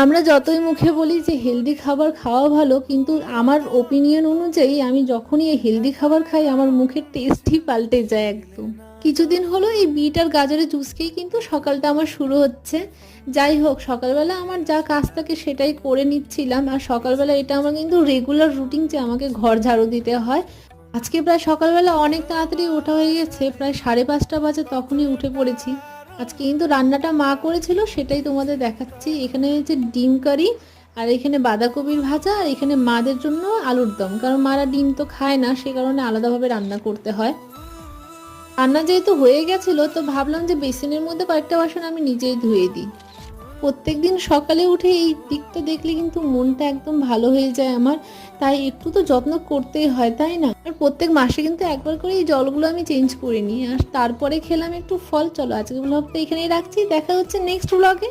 আমরা যতই মুখে বলি যে হেলদি খাবার খাওয়া ভালো, কিন্তু আমার ওপিনিয়ন অনুযায়ী আমি যখনই এই হেলদি খাবার খাই আমার মুখের টেস্টই পাল্টে যায় একদম। কিছুদিন হলো এই বিট আর গাজরের জুস খেয়েই কিন্তু সকালটা আমার শুরু হচ্ছে। যাই হোক, সকালবেলা আমার যা কাজ থাকে সেটাই করে নিচ্ছিলাম। আর সকালবেলা এটা আমার কিন্তু রেগুলার রুটিন যে আমাকে ঘর ঝাড়ু দিতে হয়। আজকে প্রায় সকালবেলা অনেক তাড়াতাড়ি ওঠা হয়ে গেছে, প্রায় 5:30 বাজে তখনই উঠে পড়েছি। আজকে কিন্তু রান্নাটা মা করেছিল, সেটাই তোমাদের দেখাচ্ছি। এখানে হচ্ছে ডিম কারি, আর এখানে বাঁধাকপির ভাজা, আর এখানে মাদের জন্য আলুর দম, কারণ মারা ডিম তো খায় না, সে কারণে আলাদাভাবে রান্না করতে হয়। রান্না যেহেতু হয়ে গেছিল, তো ভাবলাম যে বেসিনের মধ্যে কয়েকটা বাসন আমি নিজেই ধুয়ে দিই। প্রত্যেকদিন সকালে উঠে এই দিকটা দেখলে কিন্তু মনটা একদম ভালো হয়ে যায় আমার। তাই একটু তো যত্ন করতেই হয়, তাই না? আর প্রত্যেক মাসে কিন্তু একবার করে এই জলগুলো আমি চেঞ্জ করে নিই। আর তারপরে খেলাম একটু ফল। চলো, আজকে ব্লগটা এখানেই রাখছি, দেখা হচ্ছে নেক্সট ব্লগে।